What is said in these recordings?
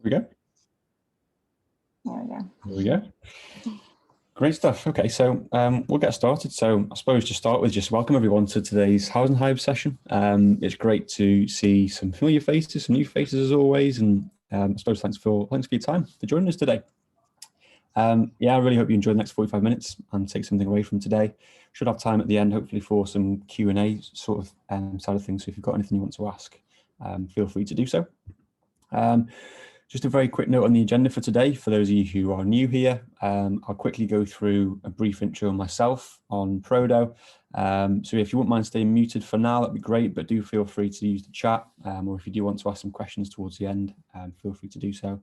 We go. There we go. There we go. Great stuff. Okay, so we'll get started. So I suppose to start with, just welcome everyone to today's Housing Hive session. It's great to see some familiar faces, some new faces as always, and I suppose thanks for your time for joining us today. Yeah, I really hope you enjoy the next 45 minutes and take something away from today. Should have time at the end, hopefully, for some Q&A sort of side of things. So if you've got anything you want to ask, feel free to do so. Just a very quick note on the agenda for today. For those of you who are new here, I'll quickly go through a brief intro on myself on Prodo. So if you wouldn't mind staying muted for now, that'd be great, but do feel free to use the chat, or if you do want to ask some questions towards the end, feel free to do so.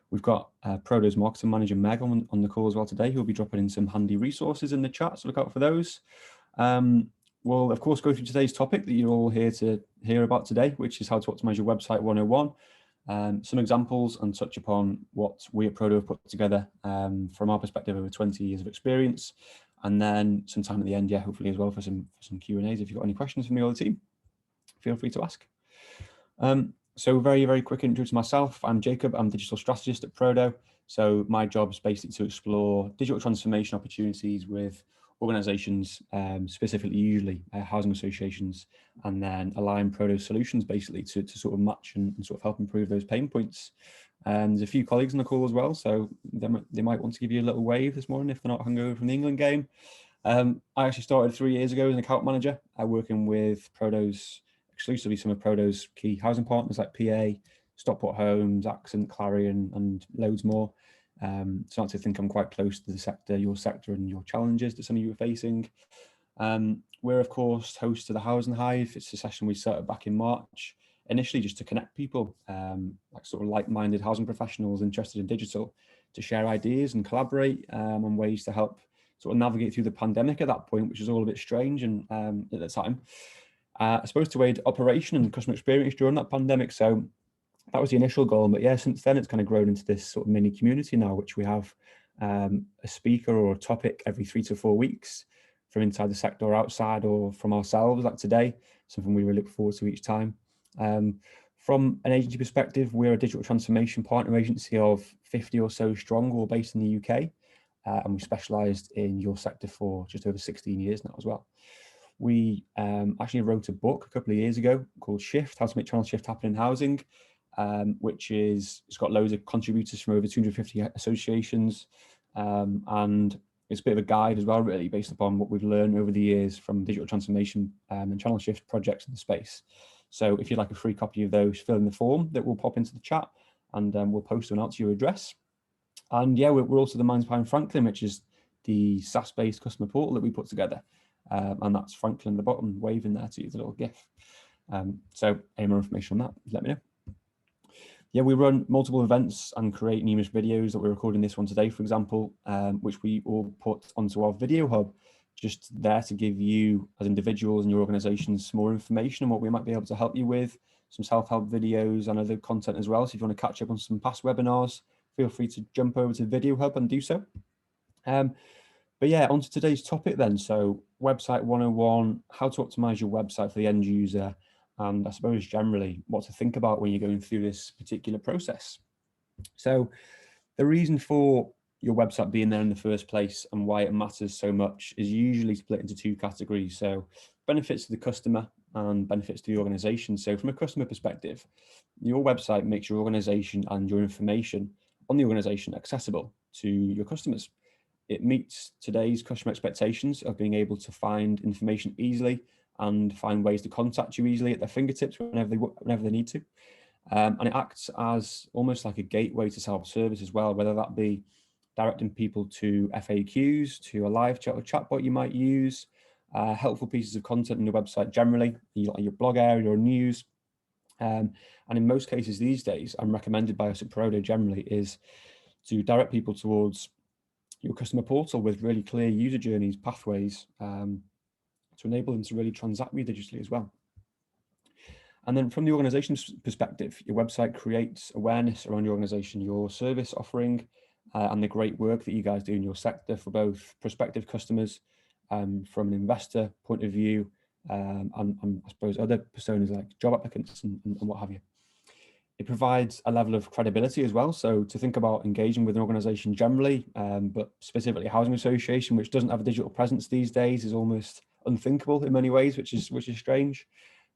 We've got Prodo's marketing manager, Meg, on the call as well today, who'll be dropping in some handy resources in the chat, so look out for those. We'll, of course, go through today's topic that you're all here to hear about today, which is how to optimize your website 101. Some examples and touch upon what we at Prodo have put together from our perspective over 20 years of experience, and then some time at the end, yeah, hopefully as well for some Q&As. If you've got any questions from the other team, feel free to ask. So very quick intro to myself. I'm Jacob. I'm digital strategist at Prodo. So my job is basically to explore digital transformation opportunities with organizations, specifically usually housing associations, and then align Prodo solutions basically to sort of match and sort of help improve those pain points. There's a few colleagues on the call as well, so they might want to give you a little wave this morning if they're not hungover from the England game. I actually started 3 years ago as an account manager, working with Prodo's exclusively some of Prodo's key housing partners like PA, Stockport Homes, Accent, Clarion, and loads more. So I like to think I'm quite close to the sector, your sector, and your challenges that some of you are facing. We're, of course, hosts to the Housing Hive. It's a session we set up back in March, initially just to connect people, like sort of like-minded housing professionals interested in digital, to share ideas and collaborate on ways to help sort of navigate through the pandemic at that point, which was all a bit strange and at the time. I suppose to aid operation and customer experience during that pandemic. So that was the initial goal, but yeah, since then it's kind of grown into this sort of mini community now, which we have a speaker or a topic every 3 to 4 weeks from inside the sector or outside, or from ourselves, like today, something we really look forward to each time. From an agency perspective, we're a digital transformation partner agency of 50 or so strong, all based in the UK, and we specialised in your sector for just over 16 years now as well. We actually wrote a book a couple of years ago called Shift, How to Make Channel Shift Happen in Housing, which it's got loads of contributors from over 250 associations, and it's a bit of a guide as well, really, based upon what we've learned over the years from digital transformation and channel shift projects in the space. So if you'd like a free copy of those, fill in the form that will pop into the chat, and we'll post one out to your address. And yeah, we're also the minds behind Franklin, which is the SaaS-based customer portal that we put together. And that's Franklin at the bottom, waving there to you, the little GIF. So any more information on that, let me know. Yeah, we run multiple events and create numerous videos that we're recording this one today, for example, which we all put onto our video hub, just there to give you as individuals and your organizations more information on what we might be able to help you with, some self-help videos and other content as well. So if you want to catch up on some past webinars, feel free to jump over to Video Hub and do so. But yeah, on to today's topic then. So website 101, how to optimize your website for the end user, and I suppose generally what to think about when you're going through this particular process. So the reason for your website being there in the first place and why it matters so much is usually split into 2 categories. So benefits to the customer and benefits to the organization. So from a customer perspective, your website makes your organization and your information on the organization accessible to your customers. It meets today's customer expectations of being able to find information easily and find ways to contact you easily at their fingertips whenever they need to. And it acts as almost like a gateway to self-service as well, whether that be directing people to FAQs, to a live chat or chatbot you might use, helpful pieces of content on your website generally, your blog area or news. And in most cases these days, and recommended by us at Prodo generally, is to direct people towards your customer portal with really clear user journeys, pathways, to enable them to really transact with you digitally as well. And then from the organization's perspective, your website creates awareness around your organization, your service offering, and the great work that you guys do in your sector for both prospective customers, from an investor point of view, and I suppose other personas like job applicants and what have you. It provides a level of credibility as well. So to think about engaging with an organization generally, but specifically a housing association, which doesn't have a digital presence these days, is almost unthinkable in many ways, which is strange.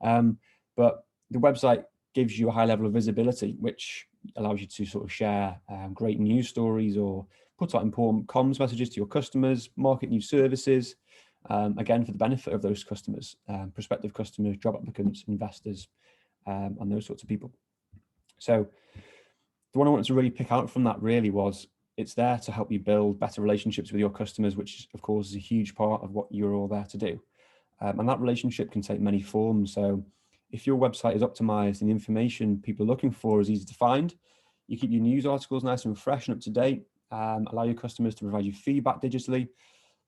But the website gives you a high level of visibility, which allows you to sort of share great news stories or put out important comms messages to your customers, market new services, again, for the benefit of those customers, prospective customers, job applicants, investors, and those sorts of people. So the one I wanted to really pick out from that really was it's there to help you build better relationships with your customers, which of course is a huge part of what you're all there to do. And that relationship can take many forms. So if your website is optimized and the information people are looking for is easy to find, you keep your news articles nice and fresh and up to date, allow your customers to provide you feedback digitally.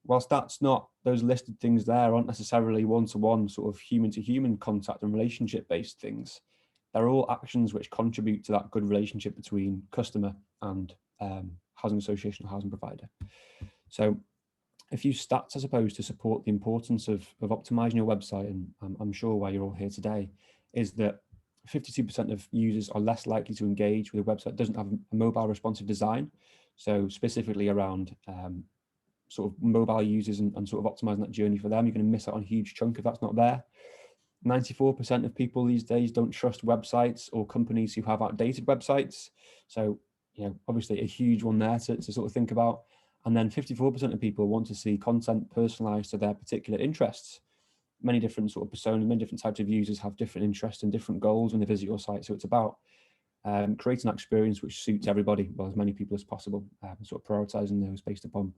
Whilst that's not, those listed things there aren't necessarily one-to-one sort of human-to-human contact and relationship-based things. They're all actions which contribute to that good relationship between customer and housing association or housing provider. So a few stats, I suppose, to support the importance of optimizing your website, and I'm sure why you're all here today, is that 52% of users are less likely to engage with a website that doesn't have a mobile responsive design. So specifically around sort of mobile users and sort of optimizing that journey for them, you're going to miss out on a huge chunk if that's not there. 94% of people these days don't trust websites or companies who have outdated websites. So, obviously a huge one there to sort of think about. And then 54% of people want to see content personalized to their particular interests. Many different sort of personas, many different types of users have different interests and different goals when they visit your site. So it's about creating an experience which suits everybody, well, as many people as possible, sort of prioritizing those based upon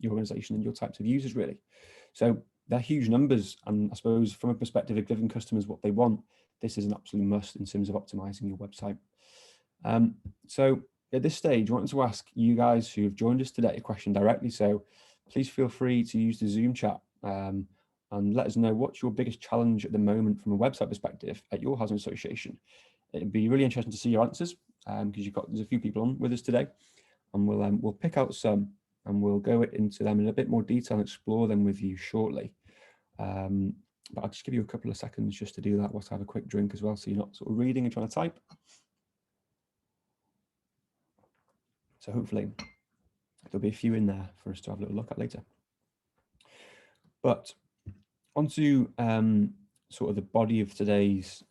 your organization and your types of users, really. So they're huge numbers, and I suppose from a perspective of giving customers what they want, this is an absolute must in terms of optimizing your website. So at this stage, I wanted to ask you guys who have joined us today a question directly. So please feel free to use the Zoom chat and let us know what's your biggest challenge at the moment from a website perspective at your housing association. It'd be really interesting to see your answers because there's a few people on with us today, and we'll pick out some and we'll go into them in a bit more detail and explore them with you shortly. But I'll just give you a couple of seconds just to do that whilst I have a quick drink as well, so you're not sort of reading and trying to type. So hopefully there'll be a few in there for us to have a little look at later. But onto sort of the body of today's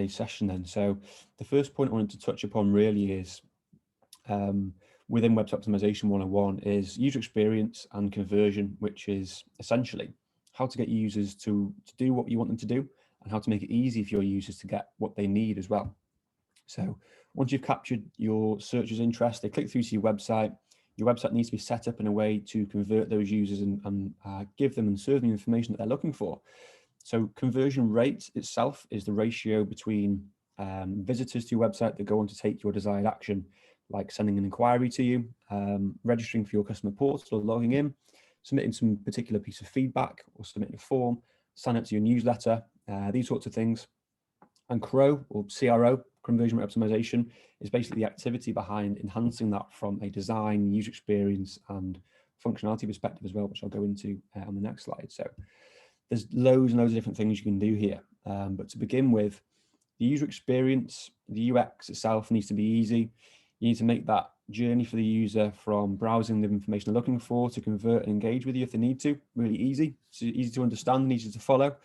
session then. So the first point I wanted to touch upon really is within Website Optimization 101 is user experience and conversion, which is essentially how to get users to do what you want them to do and how to make it easy for your users to get what they need as well. So once you've captured your searcher's interest, they click through to your website needs to be set up in a way to convert those users and give them and serve them the information that they're looking for. So conversion rate itself is the ratio between visitors to your website that go on to take your desired action, like sending an inquiry to you, registering for your customer portal or logging in, submitting some particular piece of feedback or submitting a form, sign up to your newsletter, these sorts of things. And CRO, or CRO, conversion rate optimization, is basically the activity behind enhancing that from a design, user experience, and functionality perspective as well, which I'll go into on the next slide. So there's loads and loads of different things you can do here. But to begin with, the user experience, the UX itself needs to be easy. You need to make that journey for the user from browsing the information they're looking for to convert and engage with you if they need to, really easy. It's easy to understand and easy to follow.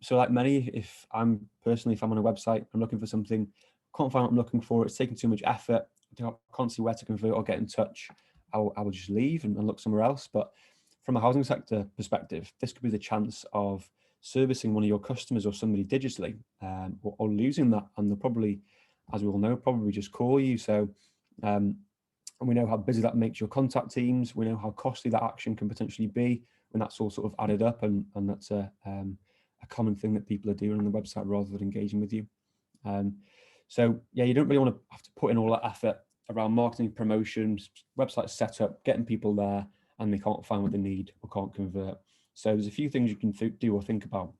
So like many, if I'm on a website, I'm looking for something, can't find what I'm looking for, it's taking too much effort, I can't see where to convert or get in touch, I will just leave and look somewhere else. But from a housing sector perspective, this could be the chance of servicing one of your customers or somebody digitally, or losing that, and they'll probably, as we all know, probably just call you. So and we know how busy that makes your contact teams, we know how costly that action can potentially be when that's all sort of added up, and that's a common thing that people are doing on the website rather than engaging with you. So yeah, you don't really want to have to put in all that effort around marketing, promotions, website setup, getting people there, and they can't find what they need or can't convert. So there's a few things you can do or think about.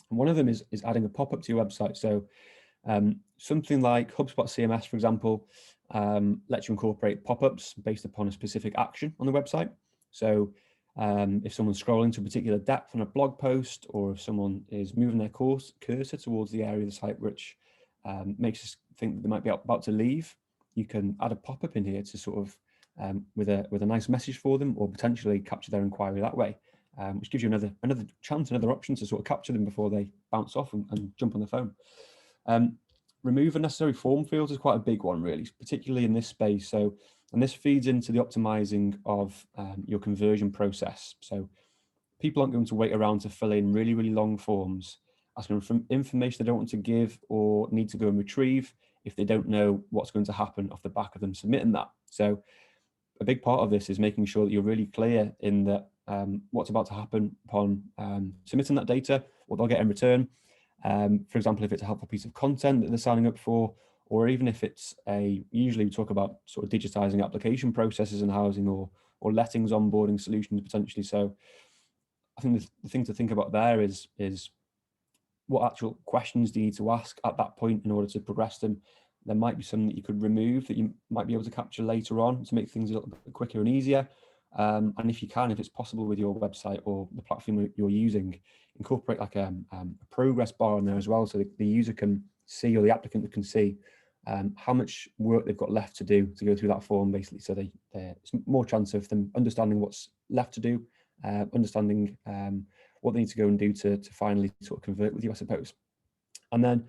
And one of them is adding a pop-up to your website. So something like HubSpot CMS, for example, lets you incorporate pop-ups based upon a specific action on the website. So if someone's scrolling to a particular depth on a blog post, or if someone is moving their cursor towards the area of the site which makes us think that they might be about to leave, you can add a pop-up in here to sort of with a nice message for them, or potentially capture their inquiry that way, which gives you another chance, another option to sort of capture them before they bounce off and jump on the phone. Remove unnecessary form fields is quite a big one, really, particularly in this space. And this feeds into the optimizing of your conversion process. So people aren't going to wait around to fill in really, really long forms, asking for information they don't want to give or need to go and retrieve if they don't know what's going to happen off the back of them submitting that. So a big part of this is making sure that you're really clear in that what's about to happen upon submitting that data, what they'll get in return. For example, if it's a helpful piece of content that they're signing up for, or even if it's usually we talk about sort of digitizing application processes in housing, or lettings onboarding solutions potentially. So I think the thing to think about there is what actual questions do you need to ask at that point in order to progress them. There might be some that you could remove that you might be able to capture later on to make things a little bit quicker and easier. And if you can, if it's possible with your website or the platform you're using, incorporate like a progress bar in there as well, so the user can see, or the applicant can see how much work they've got left to do to go through that form, basically. So there's more chance of them understanding what's left to do, understanding what they need to go and do to finally sort of convert with you, I suppose. And then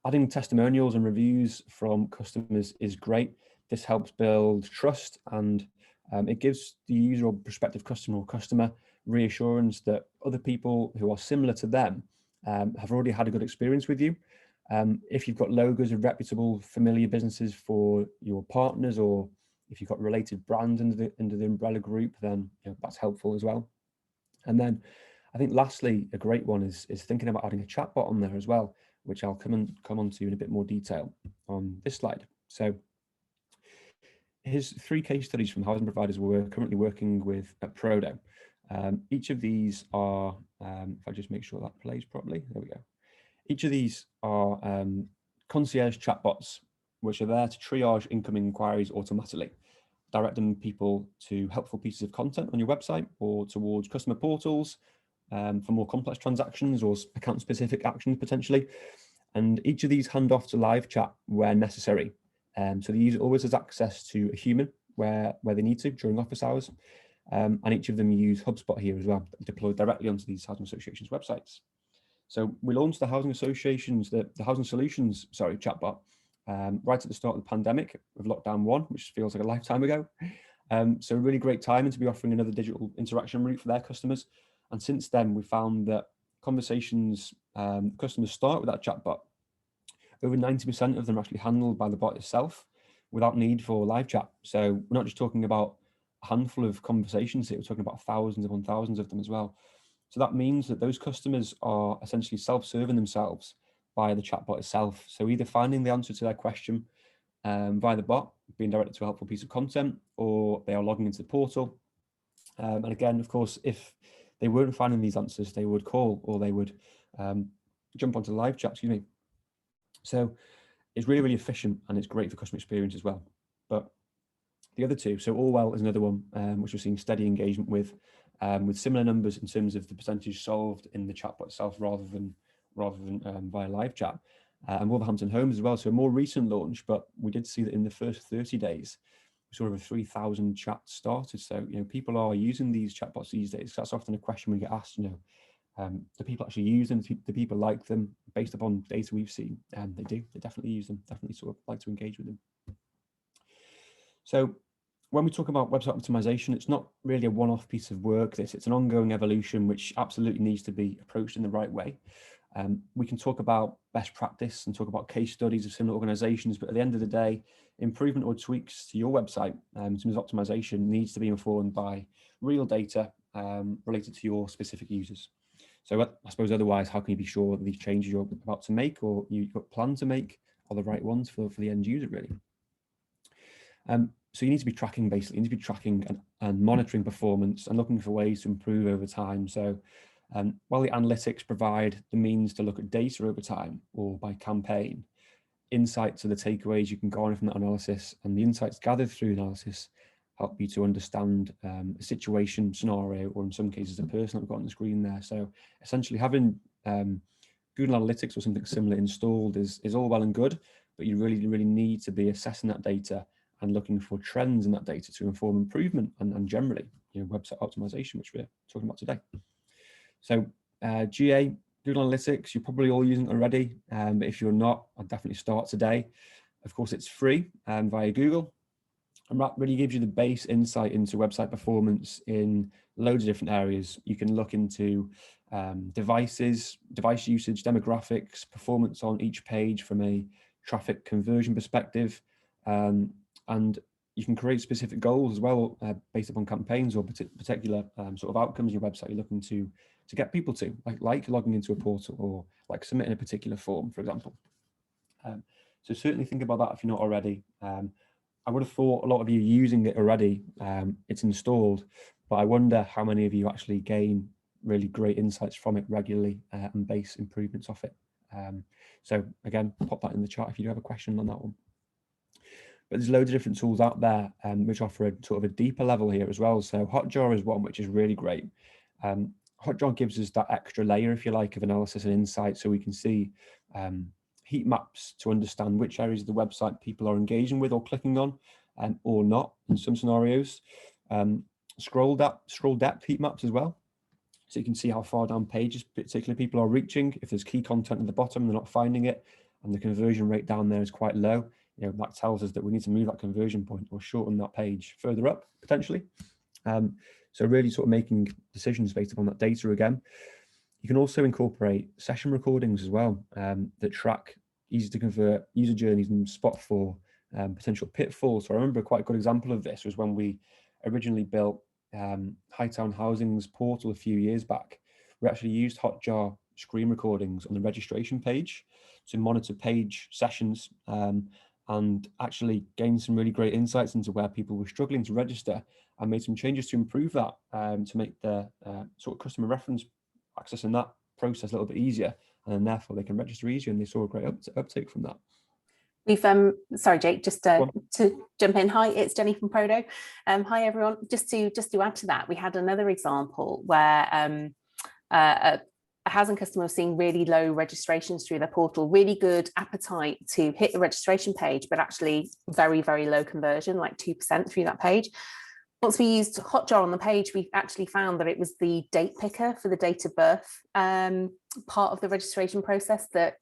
adding testimonials and reviews from customers is great. This helps build trust, and it gives the user or prospective customer or customer reassurance that other people who are similar to them have already had a good experience with you. If you've got logos of reputable, familiar businesses for your partners, or if you've got related brands under the umbrella group, then that's helpful as well. And then I think lastly, a great one is thinking about adding a chatbot on there as well, which I'll come on to in a bit more detail on this slide. So here's 3 case studies from housing providers we're currently working with at Prodo. Each of these are, if I just make sure that plays properly, there we go. Each of these are concierge chatbots, which are there to triage incoming inquiries automatically, directing people to helpful pieces of content on your website or towards customer portals for more complex transactions or account-specific actions potentially. And each of these hand off to live chat where necessary. So the user always has access to a human where they need to during office hours. And each of them use HubSpot here as well, deployed directly onto these housing associations' websites. So we launched the housing associations, the housing solutions, chatbot, right at the start of the pandemic of lockdown 1, which feels like a lifetime ago. So really great timing to be offering another digital interaction route for their customers. And since then, we found that conversations customers start with that chatbot, over 90% of them are actually handled by the bot itself without need for live chat. So we're not just talking about a handful of conversations here, we're talking about thousands upon thousands of them as well. So that means that those customers are essentially self-serving themselves via the chatbot itself. So either finding the answer to their question via the bot, being directed to a helpful piece of content, or they are logging into the portal. And again, of course, if they weren't finding these answers, they would call, or they would jump onto live chat, excuse me. So it's really, really efficient, and it's great for customer experience as well. But the other two, so Allwell is another one, which we're seeing steady engagement with similar numbers in terms of the percentage solved in the chatbot itself rather than via live chat. And Wolverhampton Homes as well, so a more recent launch, but we did see that in the first 30 days, sort of a 3,000 chats started. So, people are using these chatbots these days. That's often a question we get asked, do people actually use them? Do people like them? Based upon data we've seen, they do. They definitely use them, definitely sort of like to engage with them. So when we talk about website optimization, it's not really a one-off piece of work. It's an ongoing evolution which absolutely needs to be approached in the right way. We can talk about best practice and talk about case studies of similar organizations, but at the end of the day, improvement or tweaks to your website in terms of optimization needs to be informed by real data related to your specific users. So I suppose otherwise, how can you be sure that these changes you're about to make or you've got planned to make are the right ones for the end user, really? So you need to be tracking, basically, you need to be tracking and monitoring performance and looking for ways to improve over time. So while the analytics provide the means to look at data over time or by campaign, insights are the takeaways you can garner from that analysis, and the insights gathered through analysis help you to understand a situation, scenario, or in some cases a person that we've got on the screen there. So essentially having Google Analytics or something similar installed is all well and good, but you really need to be assessing that data and looking for trends in that data to inform improvement and generally, website optimization, which we're talking about today. So GA, Google Analytics, you're probably all using it already, but if you're not, I'd definitely start today. Of course, it's free via Google, and that really gives you the base insight into website performance in loads of different areas. You can look into device usage, demographics, performance on each page from a traffic conversion perspective, and you can create specific goals as well based upon campaigns or particular sort of outcomes in your website you're looking to get people to, like logging into a portal or like submitting a particular form, for example. So certainly think about that if you're not already. I would have thought a lot of you using it already. It's installed, but I wonder how many of you actually gain really great insights from it regularly and base improvements off it. So again, pop that in the chat if you do have a question on that one. But there's loads of different tools out there which offer a sort of a deeper level here as well. So Hotjar is one which is really great. Hotjar gives us that extra layer, if you like, of analysis and insight, so we can see heat maps to understand which areas of the website people are engaging with or clicking on or not in some scenarios. Scroll depth heat maps as well, so you can see how far down pages particular people are reaching. If there's key content at the bottom and they're not finding it and the conversion rate down there is quite low, that tells us that we need to move that conversion point or shorten that page further up potentially. So really sort of making decisions based upon that data again. You can also incorporate session recordings as well that track easy to convert user journeys and spot for potential pitfalls. So I remember quite a good example of this was when we originally built Hightown Housing's portal a few years back. We actually used Hotjar screen recordings on the registration page to monitor page sessions and actually gain some really great insights into where people were struggling to register and made some changes to improve that to make the sort of customer reference accessing that process a little bit easier, and then therefore they can register easier, and they saw a great uptake from that. We've sorry Jake, just to jump in. Hi, it's Jenny from Prodo. Hi everyone. Just to add to that, we had another example where a housing customer was seeing really low registrations through their portal, really good appetite to hit the registration page, but actually very low conversion, like 2% through that page. Once we used Hotjar on the page, we actually found that it was the date picker for the date of birth part of the registration process that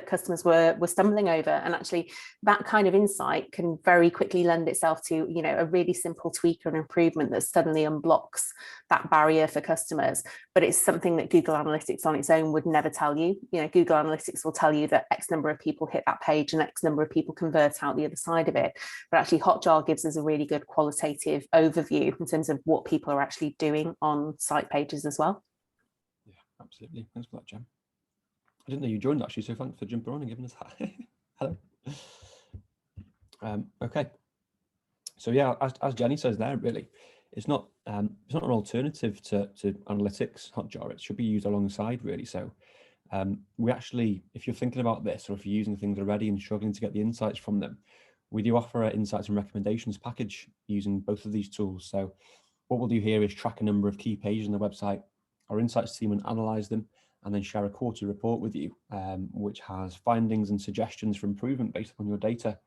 customers were stumbling over. And actually that kind of insight can very quickly lend itself to, a really simple tweak or an improvement that suddenly unblocks that barrier for customers. But it's something that Google Analytics on its own would never tell you. Google Analytics will tell you that X number of people hit that page and X number of people convert out the other side of it. But actually Hotjar gives us a really good qualitative overview in terms of what people are actually doing on site pages as well. Yeah, absolutely. Thanks for that, Jem. I didn't know you joined actually, so thanks for jumping on and giving us that. Hello. Okay. So yeah, as Jenny says there, really, it's not an alternative to analytics, Hotjar. It should be used alongside, really. So we actually, if you're thinking about this, or if you're using things already and struggling to get the insights from them, we do offer an insights and recommendations package using both of these tools. So what we'll do here is track a number of key pages on the website. Our insights team will analyze them and then share a quarterly report with you, which has findings and suggestions for improvement based on your data.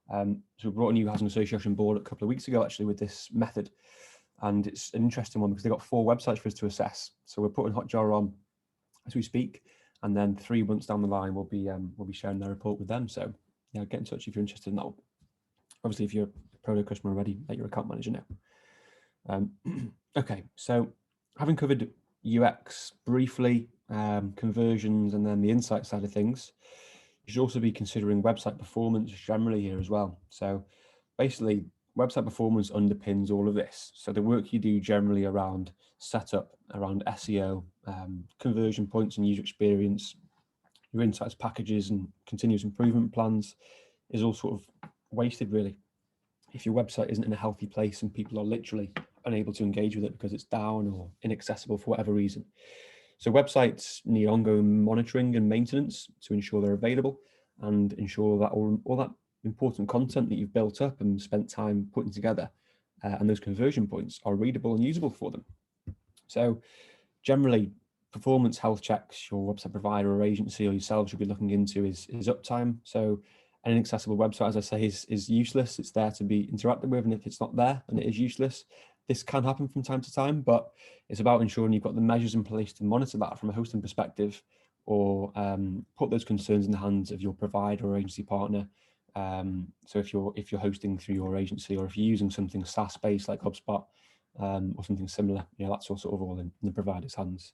So we brought a new housing association board a couple of weeks ago, actually, with this method. And it's an interesting one because they've got 4 websites for us to assess. So we're putting Hotjar on as we speak, and then 3 months down the line, we'll be sharing their report with them. So yeah, get in touch if you're interested in that one. Obviously, if you're a Prodo customer already, let your account manager know. Okay, so having covered UX briefly, conversions, and then the insight side of things, you should also be considering website performance generally here as well. So basically, website performance underpins all of this. So the work you do generally around setup, around SEO, conversion points and user experience, your insights packages and continuous improvement plans is all sort of wasted, really, if your website isn't in a healthy place and people are literally unable to engage with it because it's down or inaccessible for whatever reason. So websites need ongoing monitoring and maintenance to ensure they're available and ensure that all that important content that you've built up and spent time putting together and those conversion points are readable and usable for them. So generally, performance health checks your website provider or agency or yourself should be looking into is uptime. So an inaccessible website, as I say, is useless. It's there to be interacted with, and if it's not there, then it is useless. This can happen from time to time, but it's about ensuring you've got the measures in place to monitor that from a hosting perspective, or put those concerns in the hands of your provider or agency partner. So if you're hosting through your agency, or if you're using something SaaS-based like HubSpot or something similar, that's all sort of all in the provider's hands.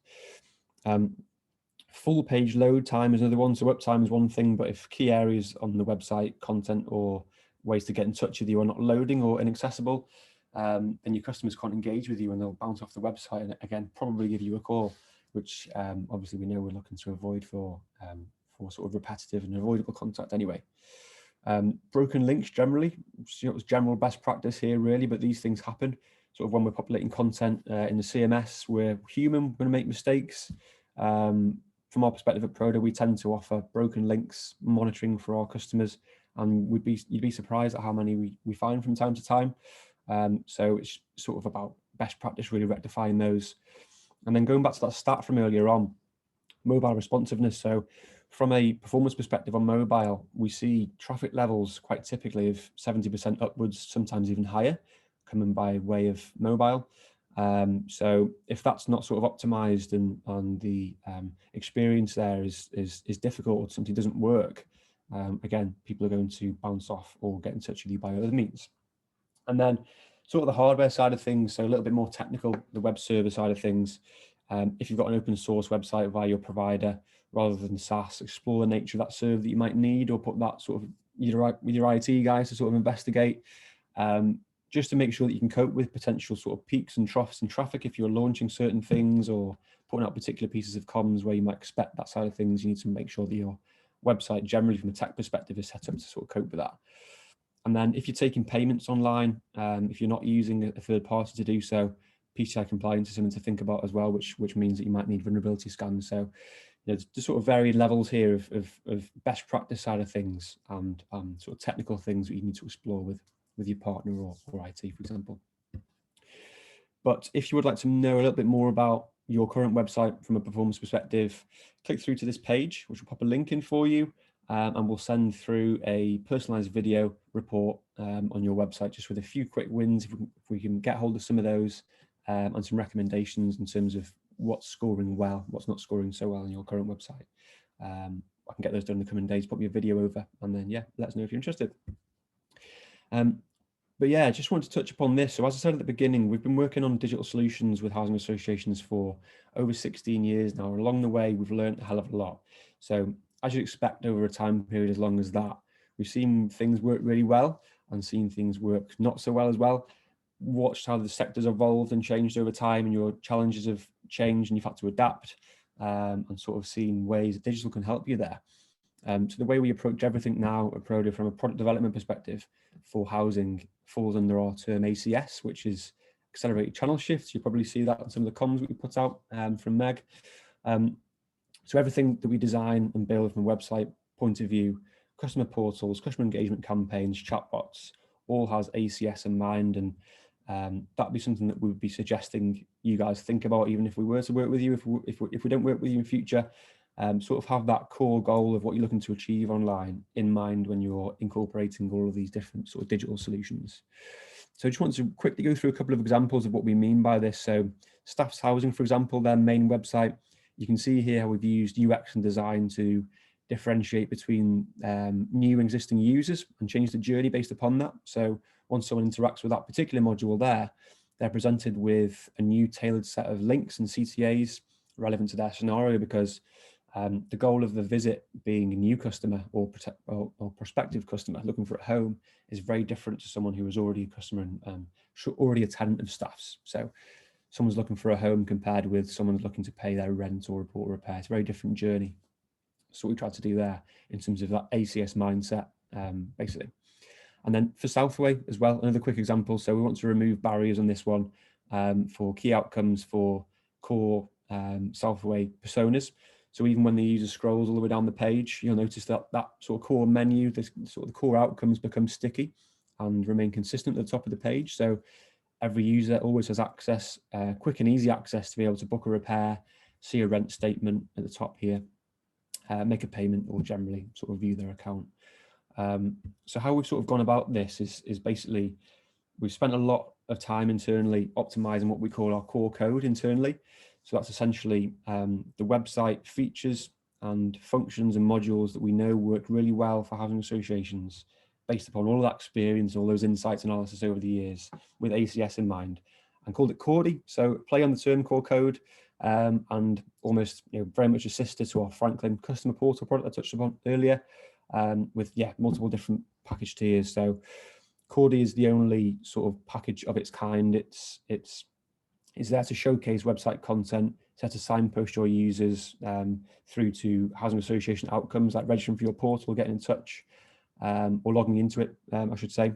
Full page load time is another one. So uptime is one thing, but if key areas on the website, content or ways to get in touch with you are not loading or inaccessible, then your customers can't engage with you and they'll bounce off the website and again probably give you a call, which obviously we know we're looking to avoid for sort of repetitive and avoidable contact anyway. Broken links generally, it's general best practice here really, but these things happen. Sort of when we're populating content in the CMS, we're human, we're going to make mistakes. From our perspective at Prodo, we tend to offer broken links monitoring for our customers, and you'd be surprised at how many we find from time to time. So it's sort of about best practice, really rectifying those. And then going back to that stat from earlier on, mobile responsiveness. So from a performance perspective on mobile, we see traffic levels quite typically of 70% upwards, sometimes even higher, coming by way of mobile. So if that's not sort of optimized and the experience there is difficult or something doesn't work, again, people are going to bounce off or get in touch with you by other means. And then sort of the hardware side of things, so a little bit more technical, the web server side of things. If you've got an open source website via your provider rather than SaaS, explore the nature of that server that you might need, or put that sort of with your IT guys to sort of investigate, just to make sure that you can cope with potential sort of peaks and troughs in traffic. If you're launching certain things or putting out particular pieces of comms where you might expect that side of things, you need to make sure that your website generally from a tech perspective is set up to sort of cope with that. And then if you're taking payments online, if you're not using a third party to do so, PCI compliance is something to think about as well, which means that you might need vulnerability scans. So there's sort of varied levels here of best practice side of things and sort of technical things that you need to explore with your partner or IT, for example. But if you would like to know a little bit more about your current website from a performance perspective, click through to this page, which will pop a link in for you, and we'll send through a personalized video report on your website, just with a few quick wins, if we can get hold of some of those, and some recommendations in terms of what's scoring well, what's not scoring so well on your current website. I can get those done in the coming days, pop your video over, and then let us know if you're interested. But yeah, I just wanted to touch upon this. So as I said at the beginning, we've been working on digital solutions with housing associations for over 16 years now. Along the way, we've learned a hell of a lot. So as you'd expect over a time period as long as that, we've seen things work really well and seen things work not so well as well. Watched how the sector's evolved and changed over time, and your challenges have changed and you've had to adapt, and sort of seen ways that digital can help you there. So the way we approach everything now at Prodo from a product development perspective for housing falls under our term ACS, which is accelerated channel shifts. You probably see that in some of the comms we put out from Meg. So everything that we design and build from a website point of view, customer portals, customer engagement campaigns, chatbots, all has ACS in mind, and that'd be something that we would be suggesting you guys think about, even if we were to work with you. If we don't work with you in future, sort of have that core goal of what you're looking to achieve online in mind when you're incorporating all of these different sort of digital solutions. So I just want to quickly go through a couple of examples of what we mean by this. So Staff's Housing, for example, their main website, you can see here how we've used UX and design to differentiate between new and existing users and change the journey based upon that. So once someone interacts with that particular module there, they're presented with a new tailored set of links and CTAs relevant to their scenario, because the goal of the visit being a new customer or prospective customer looking for a home is very different to someone who is already a customer and already a tenant of Staff's. So someone's looking for a home compared with someone looking to pay their rent or report a repair. It's a very different journey. So what we tried to do there in terms of that ACS mindset, basically. And then for Southway as well, another quick example. So we want to remove barriers on this one for key outcomes for core Southway personas. So even when the user scrolls all the way down the page, you'll notice that that sort of core menu, this sort of the core outcomes become sticky and remain consistent at the top of the page. So every user always has access, quick and easy access to be able to book a repair, see a rent statement at the top here, make a payment, or generally sort of view their account. So how we've sort of gone about this is basically we've spent a lot of time internally optimizing what we call our core code internally. So that's essentially the website features and functions and modules that we know work really well for housing associations, based upon all of that experience, all those insights analysis over the years with ACS in mind, and called it Cordy. So play on the term core code, and almost very much a sister to our Franklin customer portal product I touched upon earlier, with multiple different package tiers. So Cordy is the only sort of package of its kind. It's there to showcase website content, set to signpost your users through to housing association outcomes like registering for your portal, getting in touch, or logging into it, I should say.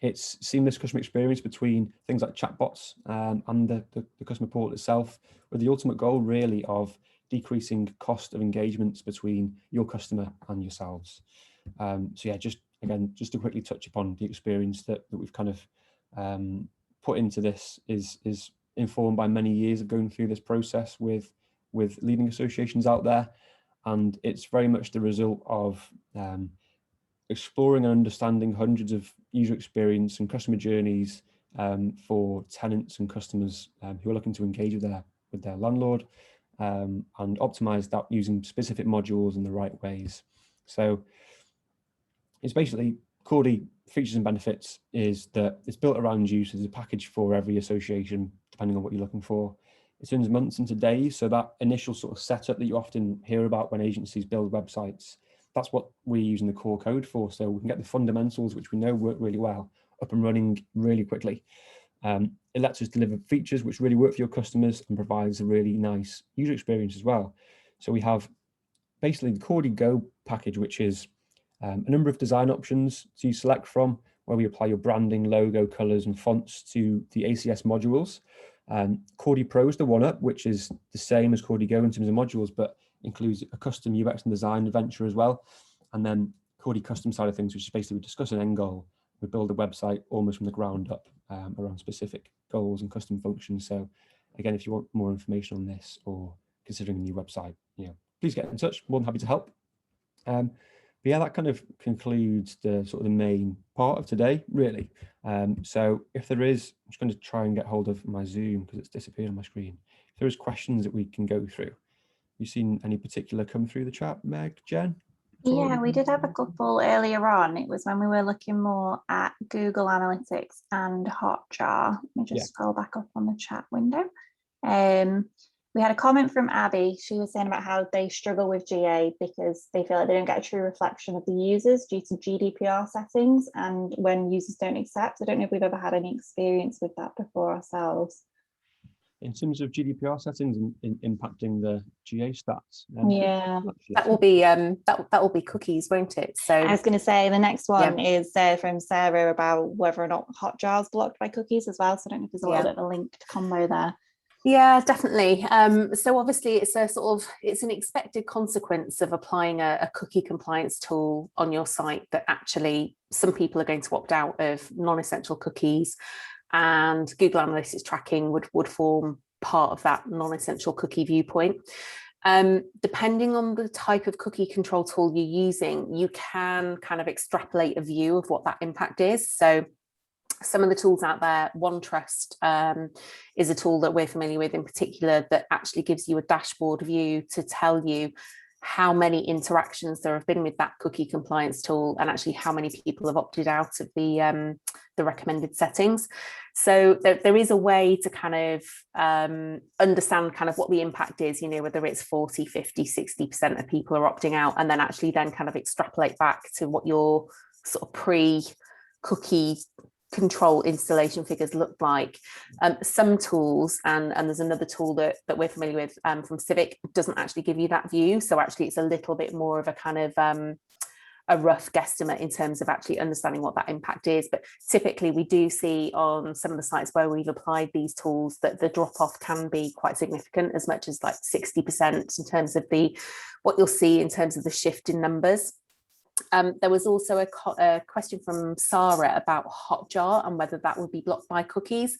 It's seamless customer experience between things like chatbots and the customer portal itself, with the ultimate goal really of decreasing cost of engagements between your customer and yourselves. So yeah, just to quickly touch upon the experience that we've kind of put into this is informed by many years of going through this process with leading associations out there, and it's very much the result of exploring and understanding hundreds of user experience and customer journeys for tenants and customers who are looking to engage with their landlord, and optimize that using specific modules in the right ways. So it's basically Cordy features and benefits is that it's built around you, so there's a package for every association depending on what you're looking for. It turns months into days, so that initial sort of setup that you often hear about when agencies build websites, that's what we're using the core code for, so we can get the fundamentals, which we know work really well, up and running really quickly. It lets us deliver features which really work for your customers and provides a really nice user experience as well. So we have basically the Cordy Go package, which is a number of design options to select from, where we apply your branding, logo, colors, and fonts to the ACS modules. Cordy Pro is the one up, which is the same as Cordy Go in terms of modules, but includes a custom UX and design adventure as well. And then Cordy Custom side of things, which is basically we discuss an end goal. We build a website almost from the ground up around specific goals and custom functions. So again, if you want more information on this or considering a new website, please get in touch. More than happy to help. But yeah, that kind of concludes the sort of the main part of today, really. So if there is, I'm just going to try and get hold of my Zoom because it's disappeared on my screen. If there is questions that we can go through, have you seen any particular come through the chat, Meg, Jen? Yeah, we did have a couple earlier on. It was when we were looking more at Google Analytics and Hotjar. Let me just scroll back up on the chat window. We had a comment from Abby. She was saying about how they struggle with GA because they feel like they don't get a true reflection of the users due to GDPR settings and when users don't accept. I don't know if we've ever had any experience with that before ourselves. In terms of GDPR settings and impacting the GA stats, that will be cookies, won't it? So I was going to say the next one is from Sarah about whether or not Hotjar is blocked by cookies as well. So I don't know if there's a little bit of a linked combo there. Yeah, definitely. So obviously it's an expected consequence of applying a cookie compliance tool on your site that actually some people are going to opt out of non-essential cookies, and Google Analytics tracking would form part of that non-essential cookie viewpoint. Depending on the type of cookie control tool you're using, you can kind of extrapolate a view of what that impact is. So some of the tools out there, OneTrust is a tool that we're familiar with in particular that actually gives you a dashboard view to tell you how many interactions there have been with that cookie compliance tool and actually how many people have opted out of the recommended settings. So there is a way to kind of understand kind of what the impact is, whether it's 40, 50, 60% of people are opting out, and then actually then kind of extrapolate back to what your sort of pre-cookie control installation figures look like. Some tools, and there's another tool that we're familiar with from Civic, doesn't actually give you that view. So actually it's a little bit more of a kind of a rough guesstimate in terms of actually understanding what that impact is. But typically we do see on some of the sites where we've applied these tools that the drop off can be quite significant, as much as like 60% in terms of what you'll see in terms of the shift in numbers. There was also a question from Sarah about Hotjar and whether that would be blocked by cookies.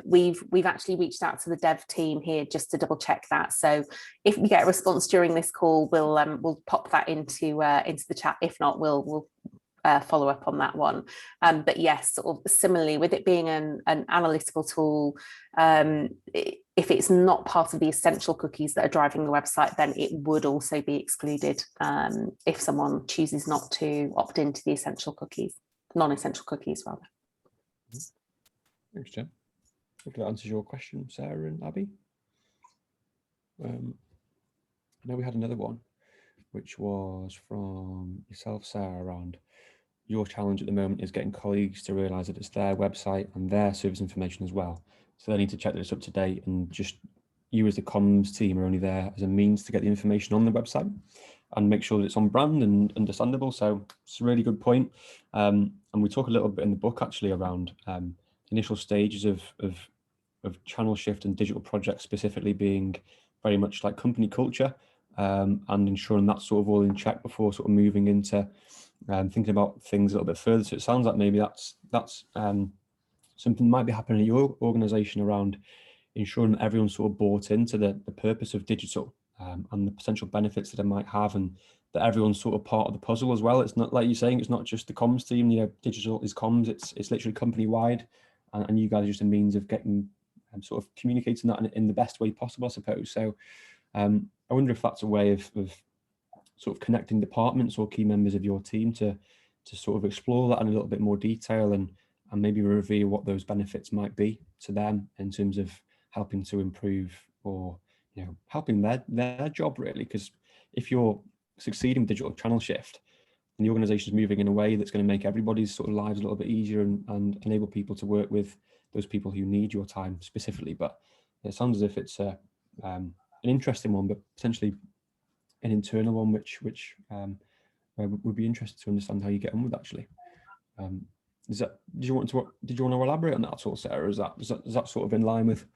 We've actually reached out to the dev team here just to double check that. So if we get a response during this call, we'll pop that into the chat. If not, we'll follow up on that one. But yes, sort of similarly, with it being an analytical tool, if it's not part of the essential cookies that are driving the website, then it would also be excluded if someone chooses not to opt into the essential cookies, non-essential cookies rather. Thanks, Jen. Hopefully that answers your question, Sarah and Abby. I know we had another one, which was from yourself, Sarah, around your challenge at the moment is getting colleagues to realise that it's their website and their service information as well. So they need to check that it's up to date, and just you as the comms team are only there as a means to get the information on the website and make sure that it's on brand and understandable. So it's a really good point. And we talk a little bit in the book actually around initial stages of channel shift and digital projects specifically being very much like company culture, and ensuring that's sort of all in check before sort of moving into thinking about things a little bit further. So it sounds like maybe that's something that might be happening at your organisation around ensuring that everyone's sort of bought into the purpose of digital and the potential benefits that it might have, and that everyone's sort of part of the puzzle as well. It's not like you're saying, it's not just the comms team, you know, digital is comms, it's literally company wide, and you guys are just a means of getting sort of communicating that in the best way possible, I suppose. So I wonder if that's a way of sort of connecting departments or key members of your team to sort of explore that in a little bit more detail and maybe reveal what those benefits might be to them in terms of helping to improve or, you know, helping their job really. Because if you're succeeding with digital channel shift and the organisation is moving in a way that's going to make everybody's sort of lives a little bit easier and enable people to work with those people who need your time specifically. But it sounds as if it's an interesting one, but potentially an internal one, which would be interested to understand how you get on with actually. Did you want to elaborate on that at all, Sarah? Is that sort of in line with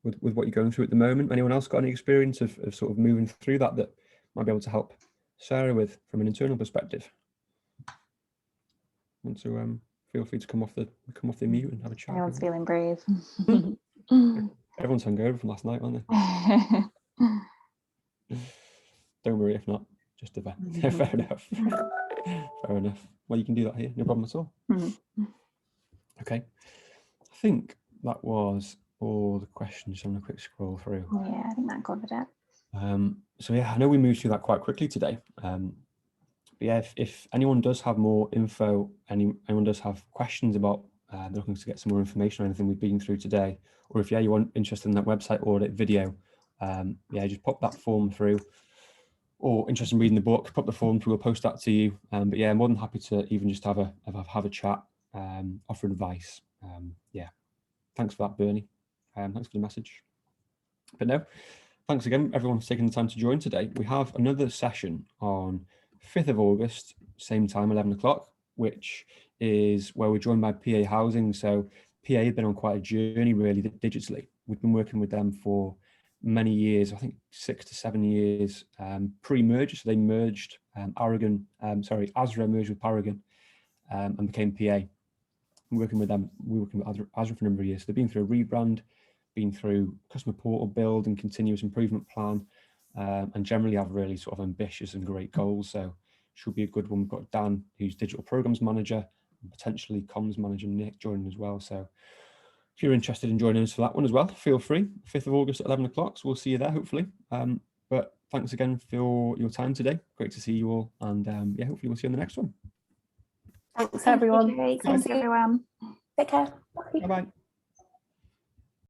what you're going through at the moment? Anyone else got any experience of sort of moving through that might be able to help Sarah with from an internal perspective? Want to feel free to come off the mute and have a chat. Everyone's feeling brave. Everyone's hungover from last night, aren't they? Don't worry if not, just a bit. Fair enough. Fair enough. Well, you can do that here, no problem at all. Okay. I think that was all the questions. Just having a quick scroll through. Yeah, I think that covered it. So yeah, I know we moved through that quite quickly today. But yeah, if anyone does have more info, anyone does have questions about they're looking to get some more information on anything we've been through today, or if you want interested in that website audit video, yeah, just pop that form through. Or interested in reading the book, pop the form through, we'll post that to you. But yeah, I'm more than happy to even just have a chat, offer advice. Yeah, thanks for that, Bernie. Thanks for the message. But no, thanks again, everyone, for taking the time to join today. We have another session on 5th of August, same time, 11 o'clock, which is where we're joined by PA Housing. So PA have been on quite a journey really digitally. We've been working with them for many years, I think 6 to 7 years pre-merger. So they merged Azra merged with Paragon and became PA. We're working with Azra for a number of years. So they've been through a rebrand, been through customer portal build and continuous improvement plan, and generally have really sort of ambitious and great goals. So should be a good one. We've got Dan, who's digital programs manager, and potentially comms manager Nick joining as well. So if you're interested in joining us for that one as well, feel free. 5th of August at 11 o'clock. So we'll see you there, hopefully. But thanks again for your time today. Great to see you all. And yeah, hopefully we'll see you on the next one. Thanks, everyone. Thanks, everyone. Take care. Bye-bye.